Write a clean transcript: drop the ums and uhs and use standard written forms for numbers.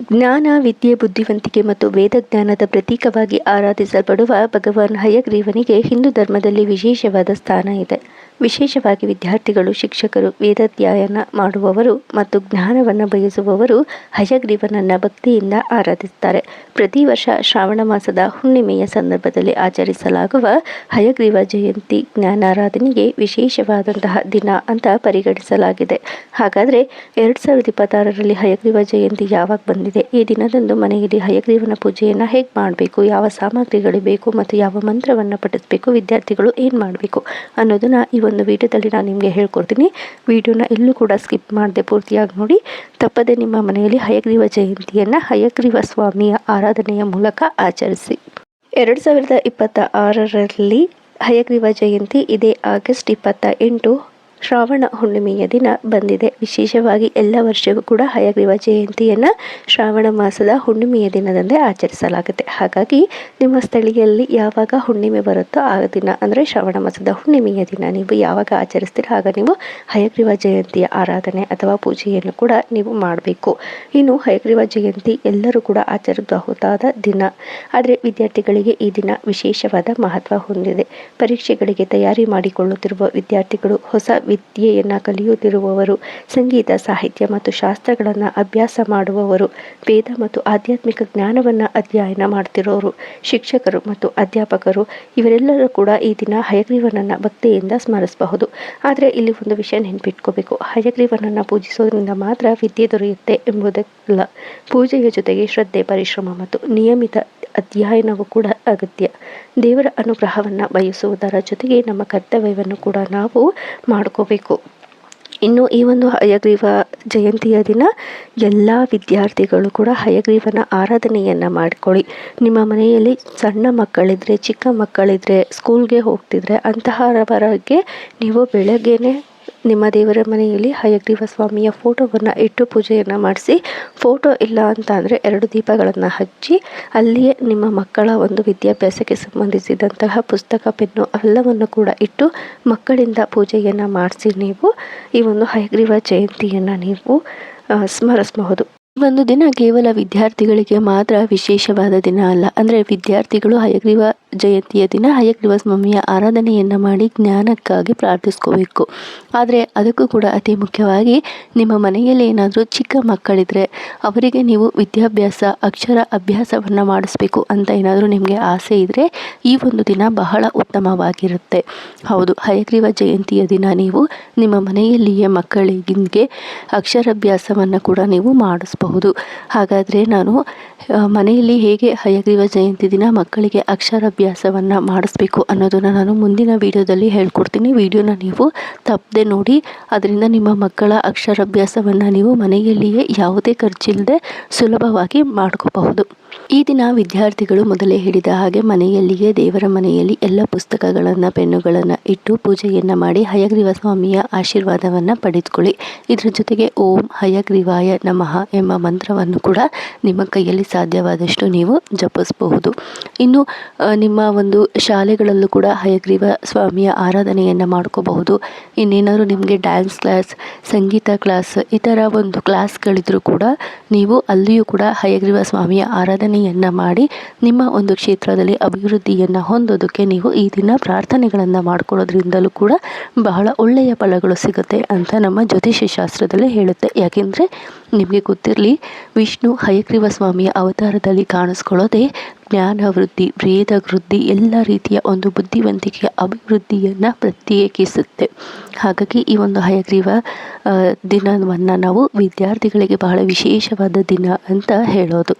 ಜ್ಞಾನ, ವಿದ್ಯೆ, ಬುದ್ಧಿವಂತಿಕೆ ಮತ್ತು ವೇದಜ್ಞಾನದ ಪ್ರತೀಕವಾಗಿ ಆರಾಧಿಸಲ್ಪಡುವ ಭಗವಾನ್ ಹಯಗ್ರೀವನಿಗೆ ಹಿಂದೂ ಧರ್ಮದಲ್ಲಿ ವಿಶೇಷವಾದ ಸ್ಥಾನ ಇದೆ. ವಿಶೇಷವಾಗಿ ವಿದ್ಯಾರ್ಥಿಗಳು, ಶಿಕ್ಷಕರು, ವೇದಾಧ್ಯಯನ ಮಾಡುವವರು ಮತ್ತು ಜ್ಞಾನವನ್ನು ಬಯಸುವವರು ಹಯಗ್ರೀವನನ್ನು ಭಕ್ತಿಯಿಂದ ಆರಾಧಿಸುತ್ತಾರೆ. ಪ್ರತಿ ವರ್ಷ ಶ್ರಾವಣ ಮಾಸದ ಹುಣ್ಣಿಮೆಯ ಸಂದರ್ಭದಲ್ಲಿ ಆಚರಿಸಲಾಗುವ ಹಯಗ್ರೀವ ಜಯಂತಿ ಜ್ಞಾನಾರಾಧನೆಗೆ ವಿಶೇಷವಾದಂತಹ ದಿನ ಅಂತ ಪರಿಗಣಿಸಲಾಗಿದೆ. ಹಾಗಾದರೆ 2026ರಲ್ಲಿ ಹಯಗ್ರೀವ ಜಯಂತಿ ಯಾವಾಗ ಬಂದಿದೆ? ಈ ದಿನದಂದು ಮನೆಯಲ್ಲಿ ಹಯಗ್ರೀವನ ಪೂಜೆಯನ್ನು ಹೇಗೆ ಮಾಡಬೇಕು, ಯಾವ ಸಾಮಗ್ರಿಗಳು ಬೇಕು ಮತ್ತು ಯಾವ ಮಂತ್ರವನ್ನು ಪಠಿಸಬೇಕು, ವಿದ್ಯಾರ್ಥಿಗಳು ಏನು ಮಾಡಬೇಕು ಅನ್ನೋದನ್ನು ಈ ಒಂದು ವಿಡಿಯೋದಲ್ಲಿ ನಾನು ನಿಮಗೆ ಹೇಳ್ಕೊಡ್ತೀನಿ. ವಿಡಿಯೋನ ಎಲ್ಲೂ ಕೂಡ ಸ್ಕಿಪ್ ಮಾಡದೆ ಪೂರ್ತಿಯಾಗಿ ನೋಡಿ. ತಪ್ಪದೆ ನಿಮ್ಮ ಮನೆಯಲ್ಲಿ ಹಯಗ್ರೀವ ಜಯಂತಿಯನ್ನು ಹಯಗ್ರೀವ ಸ್ವಾಮಿಯ ಆರಾಧನೆಯ ಮೂಲಕ ಆಚರಿಸಿ. 2026ರಲ್ಲಿ ಹಯಗ್ರೀವ ಜಯಂತಿ ಇದೇ ಆಗಸ್ಟ್ 28 ಶ್ರಾವಣ ಹುಣ್ಣಿಮೆಯ ದಿನ ಬಂದಿದೆ. ವಿಶೇಷವಾಗಿ ಎಲ್ಲ ವರ್ಷವೂ ಕೂಡ ಹಯಗ್ರೀವ ಜಯಂತಿಯನ್ನು ಶ್ರಾವಣ ಮಾಸದ ಹುಣ್ಣಿಮೆಯ ದಿನದಂದೇ ಆಚರಿಸಲಾಗುತ್ತೆ. ಹಾಗಾಗಿ ನಿಮ್ಮ ಸ್ಥಳೀಯಲ್ಲಿ ಯಾವಾಗ ಹುಣ್ಣಿಮೆ ಬರುತ್ತೋ ಆ ದಿನ, ಅಂದರೆ ಶ್ರಾವಣ ಮಾಸದ ಹುಣ್ಣಿಮೆಯ ದಿನ ನೀವು ಯಾವಾಗ ಆಚರಿಸ್ತೀರ ಆಗ ನೀವು ಹಯಗ್ರೀವ ಜಯಂತಿಯ ಆರಾಧನೆ ಅಥವಾ ಪೂಜೆಯನ್ನು ಕೂಡ ನೀವು ಮಾಡಬೇಕು. ಇನ್ನು ಹಯಗ್ರೀವ ಜಯಂತಿ ಎಲ್ಲರೂ ಕೂಡ ಆಚರಿಸಬಹುದಾದ ದಿನ, ಆದರೆ ವಿದ್ಯಾರ್ಥಿಗಳಿಗೆ ಈ ದಿನ ವಿಶೇಷವಾದ ಮಹತ್ವ ಹೊಂದಿದೆ. ಪರೀಕ್ಷೆಗಳಿಗೆ ತಯಾರಿ ಮಾಡಿಕೊಳ್ಳುತ್ತಿರುವ ವಿದ್ಯಾರ್ಥಿಗಳು, ಹೊಸ ವಿದ್ಯೆಯನ್ನು ಕಲಿಯುತ್ತಿರುವವರು, ಸಂಗೀತ, ಸಾಹಿತ್ಯ ಮತ್ತು ಶಾಸ್ತ್ರಗಳನ್ನು ಅಭ್ಯಾಸ ಮಾಡುವವರು, ವೇದ ಮತ್ತು ಆಧ್ಯಾತ್ಮಿಕ ಜ್ಞಾನವನ್ನು ಅಧ್ಯಯನ ಮಾಡ್ತಿರೋರು, ಶಿಕ್ಷಕರು ಮತ್ತು ಅಧ್ಯಾಪಕರು ಇವರೆಲ್ಲರೂ ಕೂಡ ಈ ದಿನ ಹಯಗ್ರೀವನನ್ನು ಭಕ್ತಿಯಿಂದ ಸ್ಮರಿಸಬಹುದು. ಆದರೆ ಇಲ್ಲಿ ಒಂದು ವಿಷಯ ನೆನಪಿಟ್ಕೋಬೇಕು, ಹಯಗ್ರೀವನನ್ನು ಪೂಜಿಸೋದ್ರಿಂದ ಮಾತ್ರ ವಿದ್ಯೆ ದೊರೆಯುತ್ತೆ ಎಂಬುದಲ್ಲ. ಪೂಜೆಯ ಜೊತೆಗೆ ಶ್ರದ್ಧೆ, ಪರಿಶ್ರಮ ಮತ್ತು ನಿಯಮಿತ ಅಧ್ಯಯನವೂ ಕೂಡ ಅಗತ್ಯ. ದೇವರ ಅನುಗ್ರಹವನ್ನು ಬಯಸುವುದರ ಜೊತೆಗೆ ನಮ್ಮ ಕರ್ತವ್ಯವನ್ನು ಕೂಡ ನಾವು ಮಾಡ್ಕೋಬೇಕು. ಇನ್ನು ಈ ಒಂದು ಹಯಗ್ರೀವ ಜಯಂತಿಯ ದಿನ ಎಲ್ಲ ವಿದ್ಯಾರ್ಥಿಗಳು ಕೂಡ ಹಯಗ್ರೀವನ ಆರಾಧನೆಯನ್ನು ಮಾಡಿಕೊಳ್ಳಿ. ನಿಮ್ಮ ಮನೆಯಲ್ಲಿ ಸಣ್ಣ ಮಕ್ಕಳಿದ್ರೆ, ಚಿಕ್ಕ ಮಕ್ಕಳಿದ್ರೆ, ಸ್ಕೂಲ್ಗೆ ಹೋಗ್ತಿದ್ರೆ ಅಂತಹವರಿಗೆ ನೀವು ಬೆಳಗ್ಗೆನೆ ನಿಮ್ಮ ದೇವರ ಮನೆಯಲ್ಲಿ ಹಯಗ್ರೀವ ಸ್ವಾಮಿಯ ಫೋಟೋವನ್ನು ಇಟ್ಟು ಪೂಜೆಯನ್ನು ಮಾಡಿಸಿ, ಫೋಟೋ ಇಲ್ಲ ಅಂತ ಅಂದರೆ 2 ದೀಪಗಳನ್ನು ಹಚ್ಚಿ ಅಲ್ಲಿಯೇ ನಿಮ್ಮ ಮಕ್ಕಳ ಒಂದು ವಿದ್ಯಾಭ್ಯಾಸಕ್ಕೆ ಸಂಬಂಧಿಸಿದಂತಹ ಪುಸ್ತಕ, ಪೆನ್ನು ಎಲ್ಲವನ್ನು ಕೂಡ ಇಟ್ಟು ಮಕ್ಕಳಿಂದ ಪೂಜೆಯನ್ನು ಮಾಡಿಸಿ ನೀವು ಈ ಒಂದು ಹಯಗ್ರೀವ ಜಯಂತಿಯನ್ನು ನೀವು ಸ್ಮರಿಸಬಹುದು. ಒಂದು ದಿನ ಕೇವಲ ವಿದ್ಯಾರ್ಥಿಗಳಿಗೆ ಮಾತ್ರ ವಿಶೇಷವಾದ ದಿನ ಅಲ್ಲ. ಅಂದರೆ ವಿದ್ಯಾರ್ಥಿಗಳು ಹಯಗ್ರೀವ ಜಯಂತಿಯ ದಿನ ಹಯಗ್ರೀವ ಸ್ವಾಮಿಯ ಆರಾಧನೆಯನ್ನು ಮಾಡಿ ಜ್ಞಾನಕ್ಕಾಗಿ ಪ್ರಾರ್ಥಿಸ್ಕೋಬೇಕು. ಆದರೆ ಅದಕ್ಕೂ ಕೂಡ ಅತಿ ಮುಖ್ಯವಾಗಿ ನಿಮ್ಮ ಮನೆಯಲ್ಲಿ ಏನಾದರೂ ಚಿಕ್ಕ ಮಕ್ಕಳಿದ್ರೆ ಅವರಿಗೆ ನೀವು ವಿದ್ಯಾಭ್ಯಾಸ, ಅಕ್ಷರ ಅಭ್ಯಾಸವನ್ನು ಮಾಡಿಸ್ಬೇಕು ಅಂತ ಏನಾದರೂ ನಿಮಗೆ ಆಸೆ ಇದ್ದರೆ ಈ ಒಂದು ದಿನ ಬಹಳ ಉತ್ತಮವಾಗಿರುತ್ತೆ. ಹೌದು, ಹಯಗ್ರೀವ ಜಯಂತಿಯ ದಿನ ನೀವು ನಿಮ್ಮ ಮನೆಯಲ್ಲಿಯೇ ಮಕ್ಕಳಿಗೆ ಅಕ್ಷರಾಭ್ಯಾಸವನ್ನು ಕೂಡ ನೀವು ಮಾಡಿಸ್ಬೋದು. ಹಾಗಾದರೆ ನಾನು ಮನೆಯಲ್ಲಿ ಹೇಗೆ ಹಯಗ್ರೀವ ಜಯಂತಿ ದಿನ ಮಕ್ಕಳಿಗೆ ಅಕ್ಷರಾಭ್ಯಾಸವನ್ನು ಮಾಡಿಸ್ಬೇಕು ಅನ್ನೋದನ್ನು ನಾನು ಮುಂದಿನ ವಿಡಿಯೋದಲ್ಲಿ ಹೇಳ್ಕೊಡ್ತೀನಿ. ವಿಡಿಯೋನ ನೀವು ತಪ್ಪದೆ ನೋಡಿ. ಅದರಿಂದ ನಿಮ್ಮ ಮಕ್ಕಳ ಅಕ್ಷರಾಭ್ಯಾಸವನ್ನು ನೀವು ಮನೆಯಲ್ಲಿಯೇ ಯಾವುದೇ ಖರ್ಚಿಲ್ಲದೆ ಸುಲಭವಾಗಿ ಮಾಡ್ಕೋಬಹುದು. ಈ ದಿನ ವಿದ್ಯಾರ್ಥಿಗಳು ಮೊದಲೇ ಹೇಳಿದ ಹಾಗೆ ಮನೆಯಲ್ಲಿಯೇ ದೇವರ ಮನೆಯಲ್ಲಿ ಎಲ್ಲ ಪುಸ್ತಕಗಳನ್ನು, ಪೆನ್ನುಗಳನ್ನು ಇಟ್ಟು ಪೂಜೆಯನ್ನು ಮಾಡಿ ಹಯಗ್ರೀವ ಸ್ವಾಮಿಯ ಆಶೀರ್ವಾದವನ್ನು ಪಡೆದುಕೊಳ್ಳಿ. ಇದರ ಜೊತೆಗೆ ಓಂ ಹಯಗ್ರೀವಾಯ ನಮಃ ಎಂಬ ಮಂತ್ರವನ್ನು ಕೂಡ ನಿಮ್ಮ ಕೈಯಲ್ಲಿ ಸಾಧ್ಯವಾದಷ್ಟು ನೀವು ಜಪಿಸಬಹುದು. ಇನ್ನು ನಿಮ್ಮ ಒಂದು ಶಾಲೆಗಳಲ್ಲೂ ಕೂಡ ಹಯಗ್ರೀವ ಸ್ವಾಮಿಯ ಆರಾಧನೆಯನ್ನು ಮಾಡ್ಕೋಬಹುದು. ಇನ್ನೇನಾದರೂ ನಿಮಗೆ ಡ್ಯಾನ್ಸ್ ಕ್ಲಾಸ್, ಸಂಗೀತ ಕ್ಲಾಸ್ ಈ ಥರ ಒಂದು ಕ್ಲಾಸ್ಗಳಿದ್ರೂ ಕೂಡ ನೀವು ಅಲ್ಲಿಯೂ ಕೂಡ ಹಯಗ್ರೀವ ಸ್ವಾಮಿಯ ಆರಾಧನೆಯನ್ನು ಮಾಡಿ ನಿಮ್ಮ ಒಂದು ಕ್ಷೇತ್ರದಲ್ಲಿ ಅಭಿವೃದ್ಧಿಯನ್ನು ಹೊಂದೋದಕ್ಕೆ ನೀವು ಈ ದಿನ ಪ್ರಾರ್ಥನೆಗಳನ್ನು ಮಾಡ್ಕೊಳ್ಳೋದ್ರಿಂದಲೂ ಕೂಡ ಬಹಳ ಒಳ್ಳೆಯ ಫಲಗಳು ಸಿಗುತ್ತೆ ಅಂತ ನಮ್ಮ ಜ್ಯೋತಿಷ್ಯ ಶಾಸ್ತ್ರದಲ್ಲಿ ಹೇಳುತ್ತೆ. ಯಾಕೆಂದರೆ ನಿಮಗೆ ಗೊತ್ತಿರಲಿ, ವಿಷ್ಣು ಹಯಗ್ರೀವ ಸ್ವಾಮಿಯ ಅವತಾರದಲ್ಲಿ ಕಾಣಿಸ್ಕೊಳ್ಳೋದೇ ಜ್ಞಾನ ವೃದ್ಧಿ, ವೇದ ವೃದ್ಧಿ, ಎಲ್ಲ ರೀತಿಯ ಒಂದು ಬುದ್ಧಿವಂತಿಕೆಯ ಅಭಿವೃದ್ಧಿಯನ್ನು ಪ್ರತ್ಯೇಕಿಸುತ್ತೆ. ಹಾಗಾಗಿ ಈ ಒಂದು ಹಯಗ್ರೀವ ದಿನವನ್ನು ನಾವು ವಿದ್ಯಾರ್ಥಿಗಳಿಗೆ ಬಹಳ ವಿಶೇಷವಾದ ದಿನ ಅಂತ ಹೇಳೋದು.